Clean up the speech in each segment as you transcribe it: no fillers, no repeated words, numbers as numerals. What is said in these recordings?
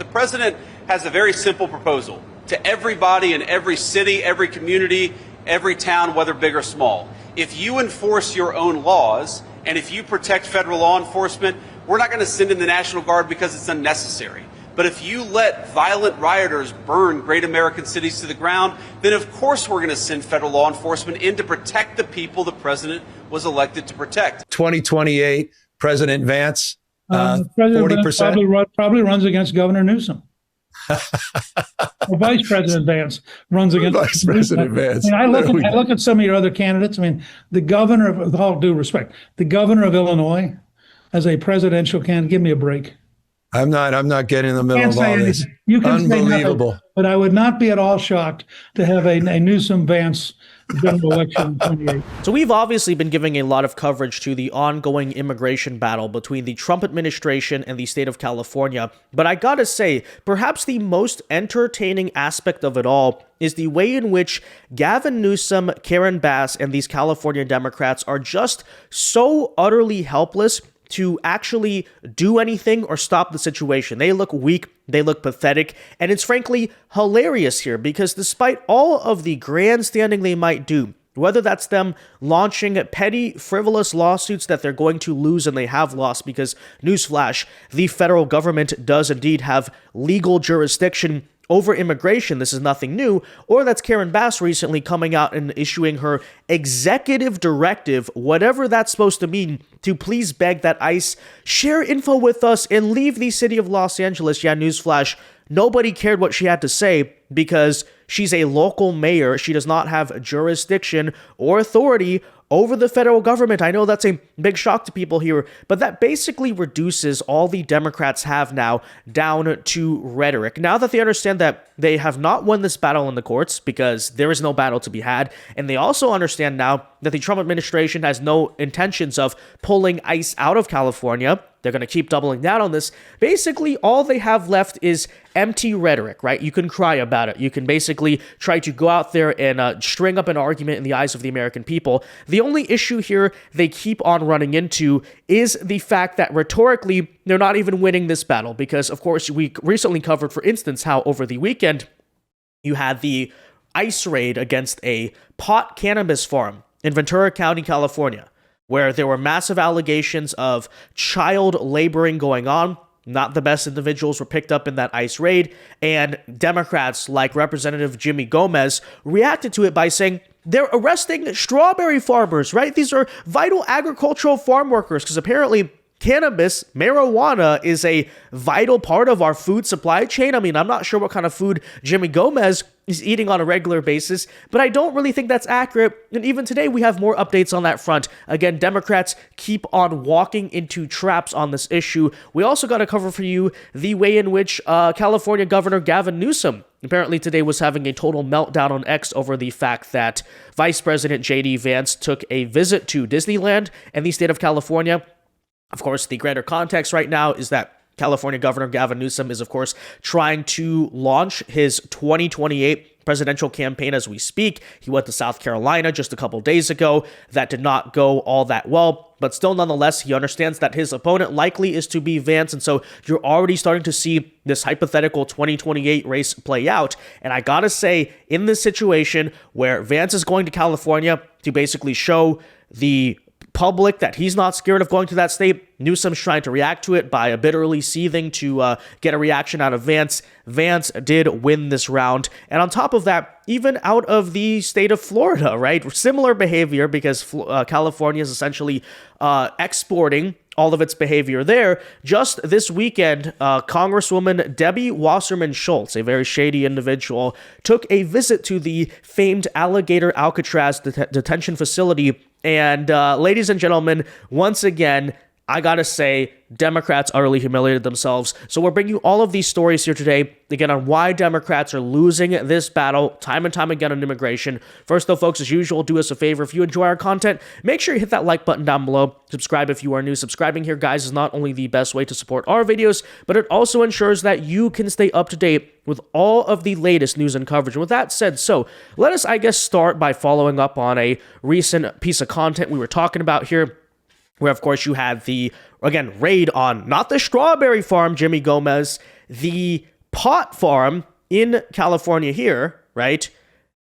The president has a very simple proposal to everybody in every city, every community, every town, whether big or small. If you enforce your own laws and if you protect federal law enforcement, we're not going to send in the National Guard because it's unnecessary. But if you let violent rioters burn great American cities to the ground, then of course we're going to send federal law enforcement in to protect the people the president was elected to protect. 2028, President Vance, President 40%? Vance probably runs against Governor Newsom. Or Vice President Vance runs against Vice President Vance. I look at some of your other candidates. I mean, the governor of, with all due respect, the governor of Illinois as a presidential candidate, give me a break. I'm not getting in the middle of all this. You can Unbelievable. Say nothing, but I would not be at all shocked to have a Newsom Vance general election in 28. So we've obviously been giving a lot of coverage to the ongoing immigration battle between the Trump administration and the state of California. But I gotta say, perhaps the most entertaining aspect of it all is the way in which Gavin Newsom, Karen Bass, and these California Democrats are just so utterly helpless to actually do anything or stop the situation. They look weak, they look pathetic, and it's frankly hilarious here because despite all of the grandstanding they might do, whether that's them launching petty, frivolous lawsuits that they're going to lose and they have lost because, newsflash, the federal government does indeed have legal jurisdiction over immigration. This is nothing new. Or that's Karen Bass recently coming out and issuing her executive directive, whatever that's supposed to mean, to please beg that ICE share info with us and leave the city of Los Angeles. Yeah, newsflash, nobody cared what she had to say because she's a local mayor. She does not have jurisdiction or authority over the federal government. I know that's a big shock to people here, but that basically reduces all the Democrats have now down to rhetoric. Now that they understand that they have not won this battle in the courts because there is no battle to be had, and they also understand now that the Trump administration has no intentions of pulling ICE out of California, they're going to keep doubling down on this. Basically, all they have left is empty rhetoric, right? You can cry about it. You can basically try to go out there and string up an argument in the eyes of the American people. The only issue here they keep on running into is the fact that rhetorically, they're not even winning this battle because, of course, we recently covered, for instance, how over the weekend you had the ICE raid against a pot cannabis farm in Ventura County, California, where there were massive allegations of child laboring going on. Not the best individuals were picked up in that ICE raid, and Democrats like Representative Jimmy Gomez reacted to it by saying they're arresting strawberry farmers, right? These are vital agricultural farm workers, because apparently cannabis, marijuana, is a vital part of our food supply chain. I mean, I'm not sure what kind of food Jimmy Gomez is eating on a regular basis, but I don't really think that's accurate. And even today, we have more updates on that front. Again, Democrats keep on walking into traps on this issue. We also got to cover for you the way in which California Governor Gavin Newsom apparently today was having a total meltdown on X over the fact that Vice President J.D. Vance took a visit to Disneyland and the state of California. Of course, the greater context right now is that California Governor Gavin Newsom is, of course, trying to launch his 2028 presidential campaign as we speak. He went to South Carolina just a couple days ago. That did not go all that well, but still, nonetheless, he understands that his opponent likely is to be Vance, and so you're already starting to see this hypothetical 2028 race play out. And I gotta say, in this situation where Vance is going to California to basically show the public that he's not scared of going to that state, Newsom's trying to react to it by a bit early seething to get a reaction out of Vance. Vance did win this round. And on top of that, even out of the state of Florida, right? Similar behavior because California is essentially exporting all of its behavior there. Just this weekend, Congresswoman Debbie Wasserman Schultz, a very shady individual, took a visit to the famed Alligator Alcatraz detention facility. And ladies and gentlemen, once again, I gotta say, Democrats utterly humiliated themselves. So we're bringing you all of these stories here today, again, on why Democrats are losing this battle time and time again on immigration. First, though, folks, as usual, do us a favor. If you enjoy our content, make sure you hit that like button down below. Subscribe if you are new. Subscribing here, guys, is not only the best way to support our videos, but it also ensures that you can stay up to date with all of the latest news and coverage. And with that said, so let us, I guess, start by following up on a recent piece of content we were talking about here. where, of course, you had the, again, raid on not the strawberry farm, Jimmy Gomez, the pot farm in California here, right?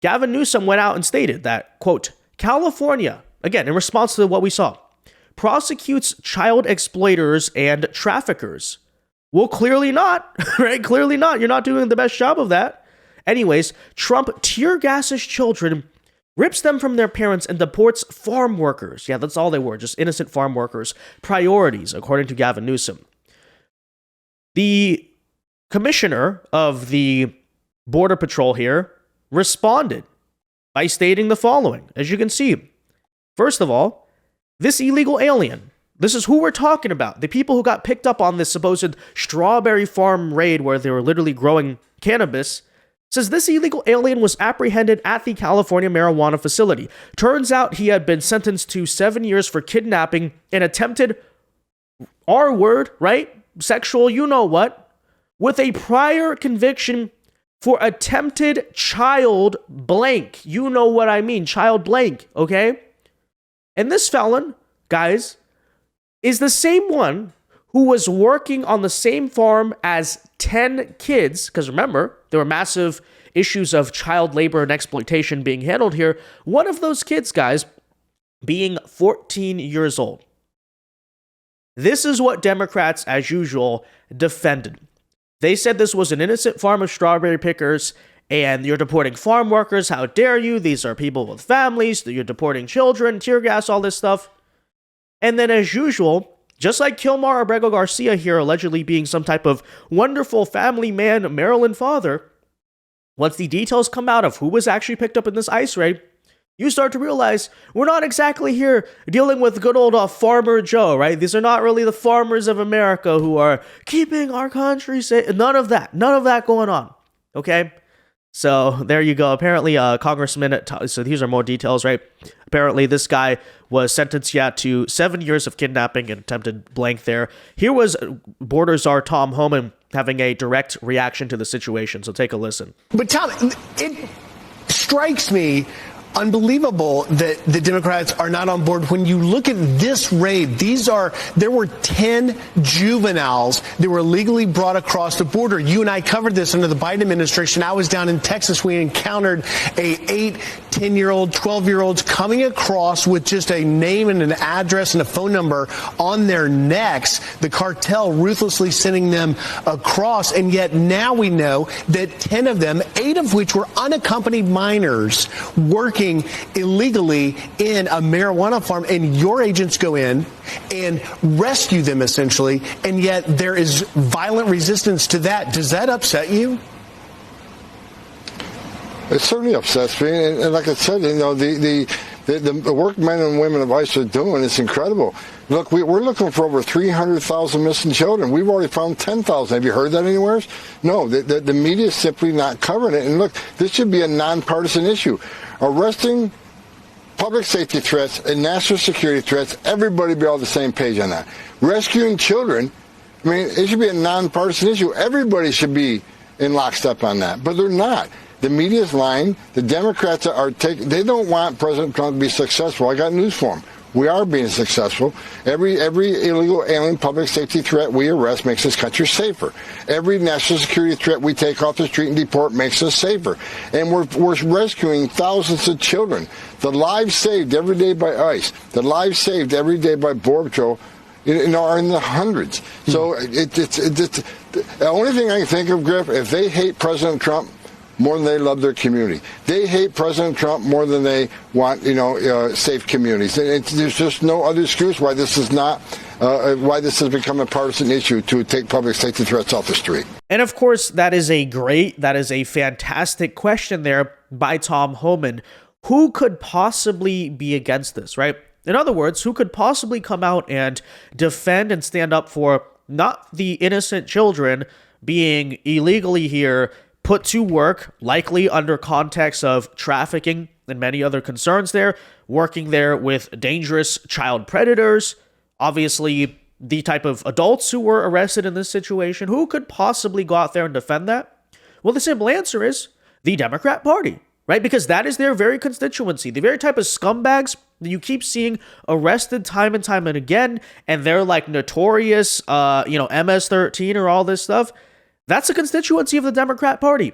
Gavin Newsom went out and stated that, quote, California, again, in response to what we saw, prosecutes child exploiters and traffickers. Well, clearly not, right? Clearly not. You're not doing the best job of that. Anyways, Trump tear gasses children, rips them from their parents, and deports farm workers. Yeah, that's all they were, just innocent farm workers. Priorities, according to Gavin Newsom. The commissioner of the Border Patrol here responded by stating the following. As you can see, first of all, this illegal alien, this is who we're talking about. The people who got picked up on this supposed strawberry farm raid where they were literally growing cannabis, says this illegal alien was apprehended at the California marijuana facility. Turns out he had been sentenced to 7 years for kidnapping and attempted R-word, right? Sexual, you know what? With a prior conviction for attempted child blank. You know what I mean, child blank, okay? And this felon, guys, is the same one who was working on the same farm as 10 kids, because remember, there were massive issues of child labor and exploitation being handled here. One of those kids, guys, being 14 years old. This is what Democrats, as usual, defended. They said this was an innocent farm of strawberry pickers, and you're deporting farm workers. How dare you? These are people with families. You're deporting children, tear gas, all this stuff. And then, as usual, just like Kilmar Abrego Garcia here allegedly being some type of wonderful family man, Maryland father, once the details come out of who was actually picked up in this ICE raid, you start to realize we're not exactly here dealing with good old Farmer Joe, right? These are not really the farmers of America who are keeping our country safe. None of that going on, okay? So there you go. Apparently, Congressman, so these are more details, right? Apparently, this guy was sentenced, to 7 years of kidnapping and attempted blank there. Here was Border Czar Tom Homan having a direct reaction to the situation. So take a listen. But Tom, it strikes me unbelievable that the Democrats are not on board. When you look at this raid, there were 10 juveniles that were illegally brought across the border. You and I covered this under the Biden administration. I was down in Texas. We encountered 8, 10-year-old, 12-year-olds coming across with just a name and an address and a phone number on their necks. The cartel ruthlessly sending them across. And yet now we know that 10 of them, 8 of which were unaccompanied minors, working illegally in a marijuana farm, and your agents go in and rescue them essentially, and yet there is violent resistance to that. Does that upset you? It certainly upsets me, and like I said, the work men and women of ICE are doing is incredible. Look, we're looking for over 300,000 missing children. We've already found 10,000. Have you heard that anywhere? No, the media is simply not covering it. And look, this should be a nonpartisan issue. Arresting public safety threats and national security threats, everybody be all on the same page on that. Rescuing children, I mean, it should be a nonpartisan issue. Everybody should be in lockstep on that, but they're not. The media's lying. The Democrats they don't want President Trump to be successful. I got news for them. We are being successful. Every illegal alien public safety threat we arrest makes this country safer. Every national security threat we take off the street and deport makes us safer. And we're rescuing thousands of children. The lives saved every day by ICE, the lives saved every day by Border Patrol, are in the hundreds. So the only thing I can think of, Griff, if they hate President Trump more than they love their community. They hate President Trump more than they want, safe communities. And there's just no other excuse why this is not, why this has become a partisan issue to take public safety threats off the street. And of course, that is a fantastic question there by Tom Homan. Who could possibly be against this, right? In other words, who could possibly come out and defend and stand up for not the innocent children being illegally here, put to work, likely under context of trafficking and many other concerns there, working there with dangerous child predators, obviously the type of adults who were arrested in this situation. Who could possibly go out there and defend that? Well, the simple answer is the Democrat Party. right? Because that is their very constituency, the very type of scumbags that you keep seeing arrested time and time and again, and they're like notorious, MS-13 or all this stuff. That's a constituency of the Democrat Party.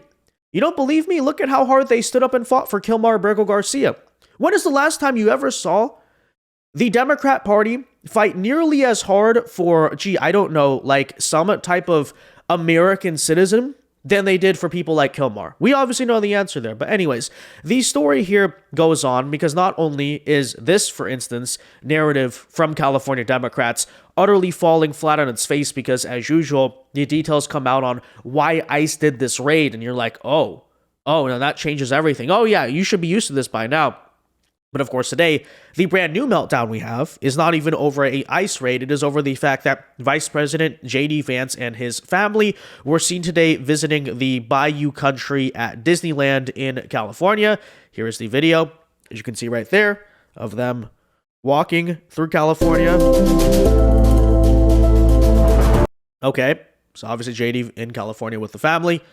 You don't believe me? Look at how hard they stood up and fought for Kilmar Abrego Garcia. When is the last time you ever saw the Democrat Party fight nearly as hard for, like some type of American citizen than they did for people like Kilmar? We obviously know the answer there. But anyways, the story here goes on because not only is this, for instance, narrative from California Democrats utterly falling flat on its face because, as usual, the details come out on why ICE did this raid, and you're like, oh, now that changes everything. Oh yeah, you should be used to this by now. But of course, today, the brand new meltdown we have is not even over a ICE raid. It is over the fact that Vice President J.D. Vance and his family were seen today visiting the Bayou Country at Disneyland in California. Here is the video, as you can see right there, of them walking through California. Okay, so obviously J.D. in California with the family.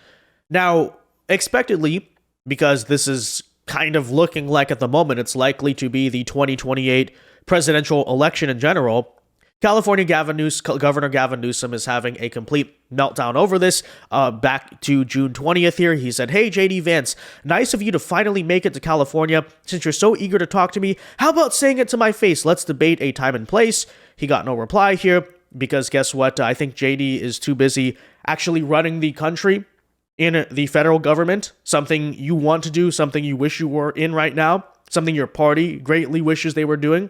Now, expectedly, because this is kind of looking like at the moment it's likely to be the 2028 presidential election in general, Governor Gavin Newsom is having a complete meltdown over this. Back to June 20th here, he said, "Hey, J.D. Vance, nice of you to finally make it to California. Since you're so eager to talk to me, how about saying it to my face? Let's debate a time and place." He got no reply here because guess what? I think J.D. is too busy actually running the country in the federal government, something you want to do, something you wish you were in right now, something your party greatly wishes they were doing.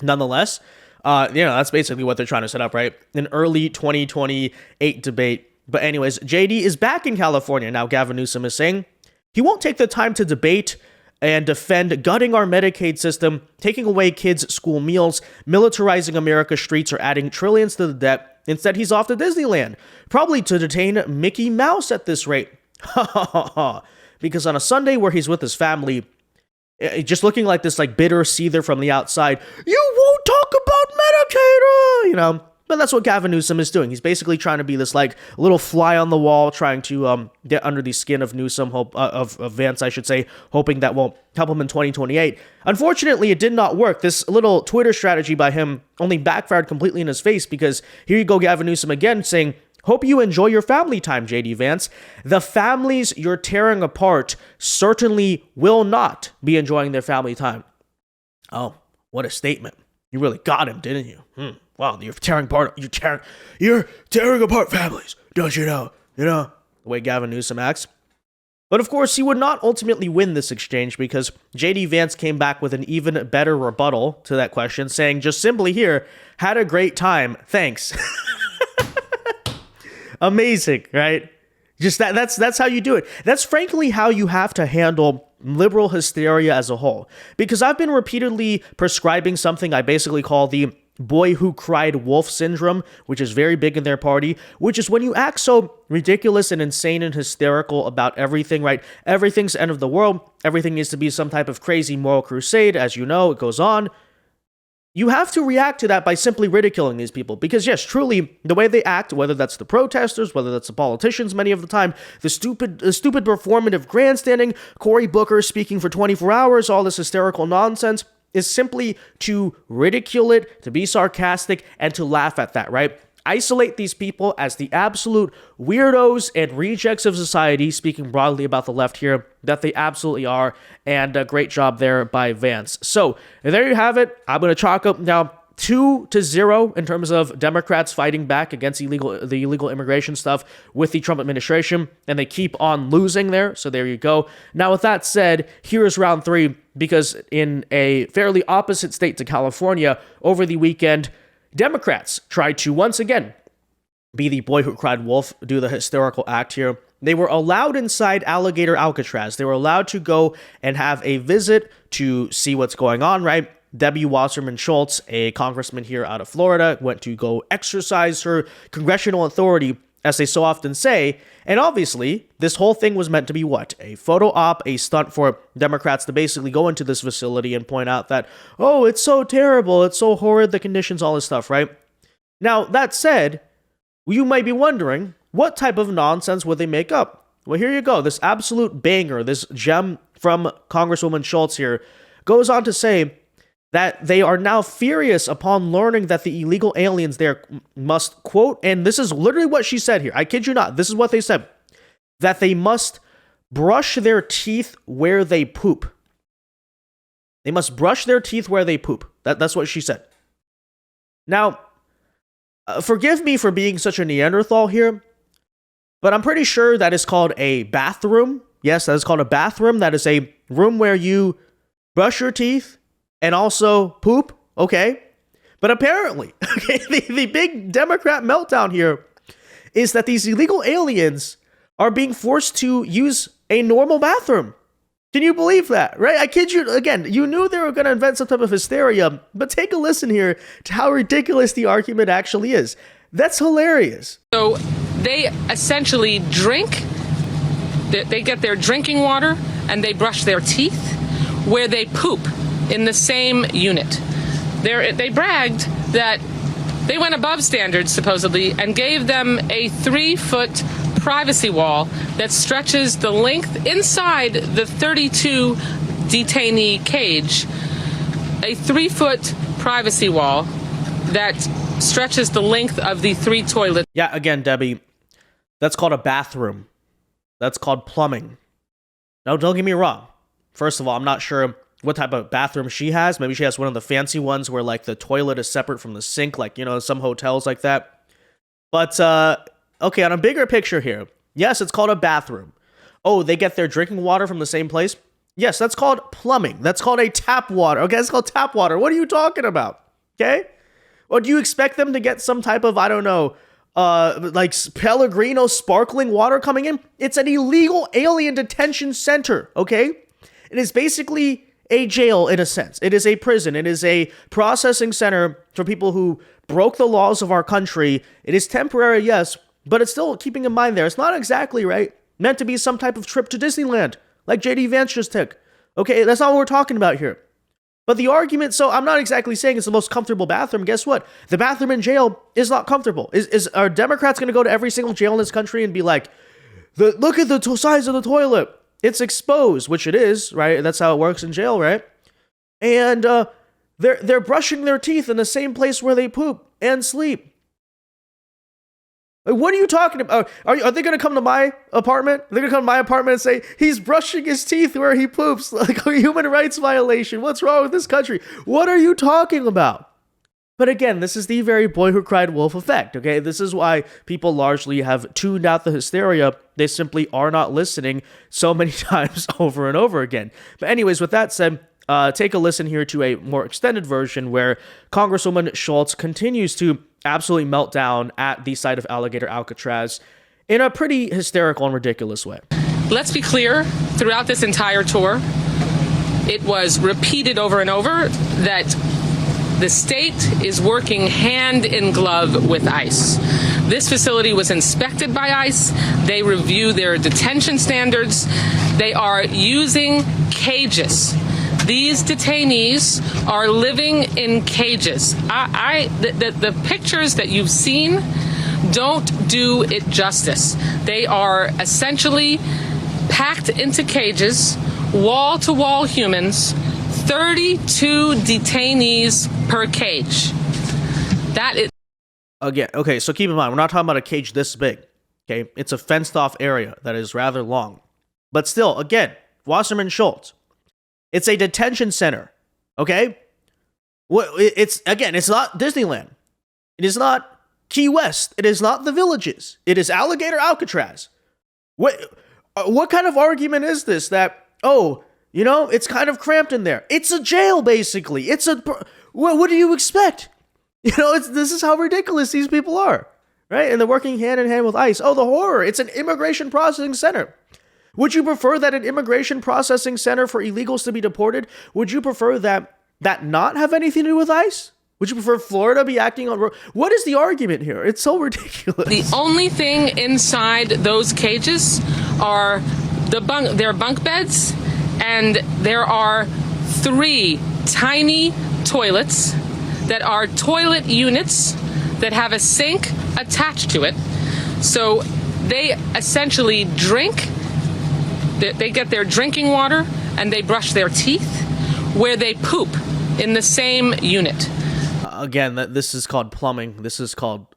Nonetheless, that's basically what they're trying to set up, right? An early 2028 debate. But anyways, JD is back in California. Now, Gavin Newsom is saying he won't take the time to debate and defend gutting our Medicaid system, taking away kids' school meals, militarizing America's streets, or adding trillions to the debt. Instead, he's off to Disneyland, probably to detain Mickey Mouse at this rate. Because on a Sunday where he's with his family, just looking like this like bitter seether from the outside, you won't talk about Medicaid, But that's what Gavin Newsom is doing. He's basically trying to be this like little fly on the wall, trying to get under the skin of Newsom, of Vance, I should say, hoping that will help him in 2028. Unfortunately, it did not work. This little Twitter strategy by him only backfired completely in his face because here you go, Gavin Newsom again saying, "Hope you enjoy your family time, J.D. Vance. The families you're tearing apart certainly will not be enjoying their family time." Oh, what a statement. You really got him, didn't you? Wow, you're tearing apart families, don't you know? The way Gavin Newsom acts. But of course, he would not ultimately win this exchange because J.D. Vance came back with an even better rebuttal to that question, saying just simply here, "Had a great time, thanks." Amazing, right? Just that's how you do it. That's frankly how you have to handle liberal hysteria as a whole. Because I've been repeatedly prescribing something I basically call the boy who cried wolf syndrome, which is very big in their party, which is when you act so ridiculous and insane and hysterical about everything, right? Everything's the end of the world. Everything needs to be some type of crazy moral crusade. As you know, it goes on. You have to react to that by simply ridiculing these people. Because yes, truly, the way they act, whether that's the protesters, whether that's the politicians many of the time, the stupid performative grandstanding, Cory Booker speaking for 24 hours, all this hysterical nonsense, is simply to ridicule it, to be sarcastic, and to laugh at that, right? Isolate these people as the absolute weirdos and rejects of society, speaking broadly about the left here, that they absolutely are, and a great job there by Vance. So, there you have it. I'm going to chalk up now 2-0 in terms of Democrats fighting back against the illegal immigration stuff with the Trump administration, and they keep on losing there, so there you go. Now, with that said, here is round 3, because in a fairly opposite state to California, over the weekend, Democrats tried to once again be the boy who cried wolf, do the hysterical act here. They were allowed inside Alligator Alcatraz. They were allowed to go and have a visit to see what's going on, right? Debbie Wasserman Schultz, a congressman here out of Florida, went to go exercise her congressional authority, as they so often say. And obviously, this whole thing was meant to be what? A photo op, a stunt for Democrats to basically go into this facility and point out that, oh, it's so terrible, it's so horrid, the conditions, all this stuff, right? Now, that said, you might be wondering, what type of nonsense would they make up? Well, here you go. This absolute banger, this gem from Congresswoman Schultz here, goes on to say that they are now furious upon learning that the illegal aliens there must, quote, and this is literally what she said here. I kid you not. This is what they said. That they must brush their teeth where they poop. They must brush their teeth where they poop. That's what she said. Now, forgive me for being such a Neanderthal here, but I'm pretty sure that is called a bathroom. Yes, that is called a bathroom. That is a room where you brush your teeth and also poop. Okay. But apparently, okay, the big Democrat meltdown here is that these illegal aliens are being forced to use a normal bathroom. Can you believe that, right? I kid you, again, you knew they were going to invent some type of hysteria, but take a listen here to how ridiculous the argument actually is. That's hilarious. So they essentially drink, they get their drinking water, and they brush their teeth where they poop in the same unit. They bragged that they went above standards, supposedly, and gave them a 3-foot privacy wall that stretches the length inside the 32 detainee cage, a 3-foot privacy wall that stretches the length of the 3 toilets. Yeah, again, Debbie, that's called a bathroom. That's called plumbing. Now, don't get me wrong. First of all, I'm not sure what type of bathroom she has. Maybe she has one of the fancy ones where, like, the toilet is separate from the sink, like, you know, some hotels like that. But, okay, on a bigger picture here, yes, it's called a bathroom. Oh, they get their drinking water from the same place? Yes, that's called plumbing. That's called a tap water. Okay, it's called tap water. What are you talking about? Okay? Or do you expect them to get some type of, I don't know, like Pellegrino sparkling water coming in? It's an illegal alien detention center, okay? It is basically a jail in a sense. It is a prison. It is a processing center for people who broke the laws of our country. It is temporary, yes, but it's still keeping in mind there. It's not exactly, right, meant to be some type of trip to Disneyland, like J.D. Vance just took. Okay, that's not what we're talking about here. But the argument, so I'm not exactly saying it's the most comfortable bathroom. Guess what? The bathroom in jail is not comfortable. Are Democrats going to go to every single jail in this country and be like, look at the size of the toilet. It's exposed, which it is, right? That's how it works in jail, right? And they're brushing their teeth in the same place where they poop and sleep. What are you talking about? Are they going to come to my apartment? They're going to come to my apartment and say, he's brushing his teeth where he poops, like a human rights violation. What's wrong with this country? What are you talking about? But again, this is the very boy who cried wolf effect, okay? This is why people largely have tuned out the hysteria. They simply are not listening so many times over and over again. But anyways, with that said, take a listen here to a more extended version where Congresswoman Schultz continues to absolutely melt down at the site of Alligator Alcatraz in a pretty hysterical and ridiculous way. Let's be clear, throughout this entire tour, it was repeated over and over that the state is working hand in glove with ICE. This facility was inspected by ICE. They review their detention standards. They are using cages. These detainees are living in cages. The pictures that you've seen don't do it justice. They are essentially packed into cages, wall-to-wall humans, 32 detainees per cage. That is... Again, okay, so keep in mind, we're not talking about a cage this big, okay? It's a fenced-off area that is rather long. But still, again, Wasserman Schultz, it's a detention center, okay? It's not Disneyland. It is not Key West. It is not the Villages. It is Alligator Alcatraz. What kind of argument is this that, oh, you know, it's kind of cramped in there? It's a jail, basically. What do you expect? You know, this is how ridiculous these people are, right? And they're working hand in hand with ICE. Oh, the horror. It's an immigration processing center. Would you prefer that an immigration processing center for illegals to be deported? Would you prefer that not have anything to do with ICE? Would you prefer Florida be acting on... What is the argument here? It's so ridiculous. The only thing inside those cages are their bunk beds, and there are 3 tiny toilets that are toilet units that have a sink attached to it. So they essentially drink they get their drinking water and they brush their teeth where they poop in the same unit. Again, this is called plumbing. This is called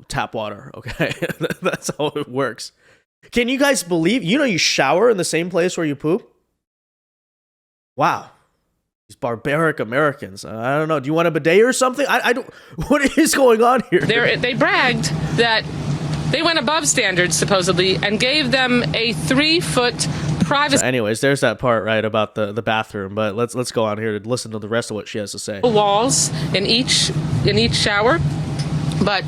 tap water, okay? That's how it works. Can you guys believe, you shower in the same place where you poop? Wow. These barbaric Americans. I don't know. Do you want a bidet or something? I don't. What is going on here? They bragged that they went above standards, supposedly, and gave them a 3-foot privacy. So anyways, there's that part, right, about the bathroom. But let's go on here to listen to the rest of what she has to say. Walls in each shower, but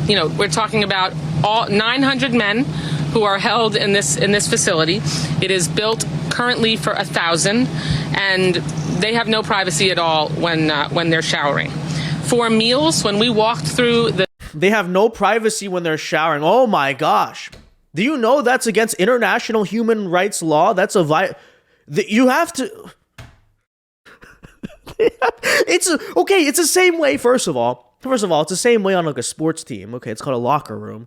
we're talking about all 900 men who are held in this facility. It is built currently for 1,000, and they have no privacy at all when they're showering. For meals, when we walked through they have no privacy when they're showering. Oh my gosh. Do you know that's against international human rights law? That's you have to it's the same way. First of all, it's the same way on like a sports team. Okay, it's called a locker room.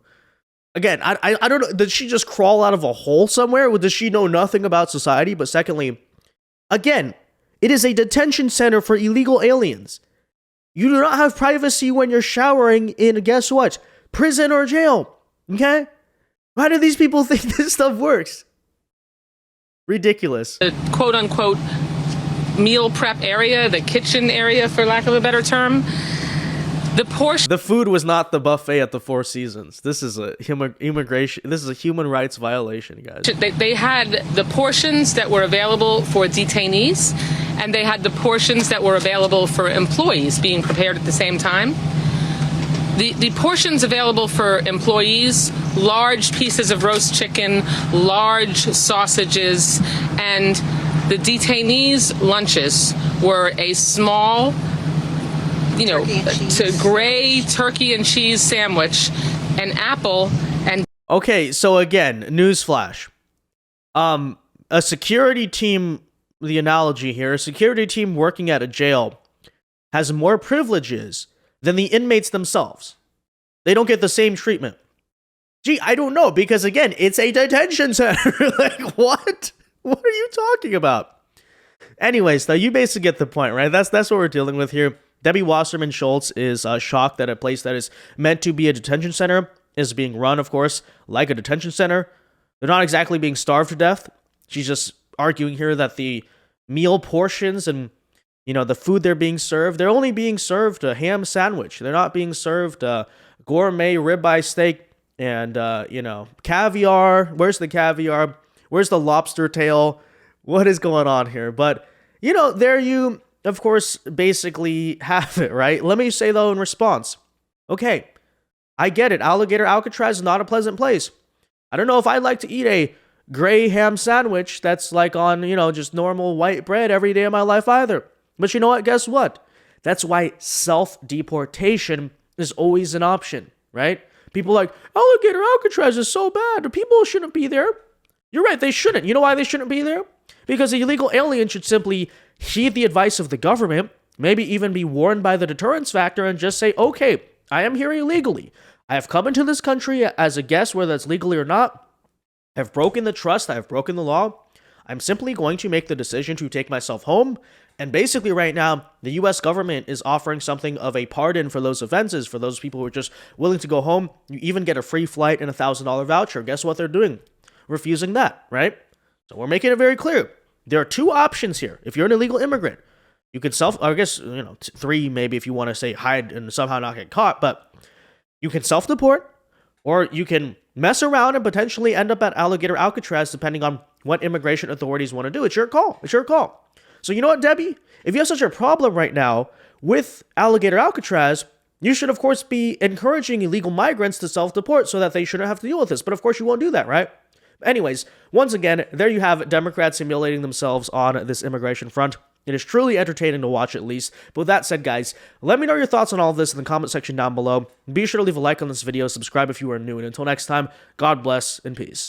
Again, I don't know. Did she just crawl out of a hole somewhere? Or does she know nothing about society? But secondly, again, it is a detention center for illegal aliens. You do not have privacy when you're showering in, guess what? Prison or jail. Okay? Why do these people think this stuff works? Ridiculous. The quote-unquote meal prep area, the kitchen area, for lack of a better term. The food was not the buffet at the Four Seasons. This is a human rights violation, guys. They had the portions that were available for detainees, and they had the portions that were available for employees being prepared at the same time. The portions available for employees, large pieces of roast chicken, large sausages, and the detainees' lunches were a small, gray turkey and cheese sandwich, an apple, and... Okay, so again, newsflash. A security team, the analogy here, a security team working at a jail has more privileges than the inmates themselves. They don't get the same treatment. Gee, I don't know, because again, it's a detention center. Like, what? What are you talking about? Anyways, though, you basically get the point, right? That's what we're dealing with here. Debbie Wasserman Schultz is shocked that a place that is meant to be a detention center is being run, of course, like a detention center. They're not exactly being starved to death. She's just arguing here that the meal portions and, the food they're being served, they're only being served a ham sandwich. They're not being served a gourmet ribeye steak and, caviar. Where's the caviar? Where's the lobster tail? What is going on here? But, there you... of course, basically have it, right? Let me say, though, in response. Okay, I get it. Alligator Alcatraz is not a pleasant place. I don't know if I'd like to eat a gray ham sandwich that's like on, just normal white bread every day of my life either. But you know what? Guess what? That's why self-deportation is always an option, right? People are like, Alligator Alcatraz is so bad. People shouldn't be there. You're right, they shouldn't. You know why they shouldn't be there? Because the illegal alien should simply heed the advice of the government, maybe even be warned by the deterrence factor and just say, okay, I am here illegally. I have come into this country as a guest, whether that's legally or not. I have broken the trust. I have broken the law. I'm simply going to make the decision to take myself home. And basically right now, the U.S. government is offering something of a pardon for those offenses, for those people who are just willing to go home. You even get a free flight and $1,000 voucher. Guess what they're doing? Refusing that, right? So we're making it very clear. There are two options here. If you're an illegal immigrant, you can three maybe if you want to say hide and somehow not get caught, but you can self-deport, or you can mess around and potentially end up at Alligator Alcatraz depending on what immigration authorities want to do. It's your call. It's your call. So you know what, Debbie? If you have such a problem right now with Alligator Alcatraz, you should, of course, be encouraging illegal migrants to self-deport so that they shouldn't have to deal with this. But of course, you won't do that, right? Anyways, once again, there you have Democrats simulating themselves on this immigration front. It is truly entertaining to watch, at least. But with that said, guys, let me know your thoughts on all of this in the comment section down below. Be sure to leave a like on this video, subscribe if you are new, and until next time, God bless and peace.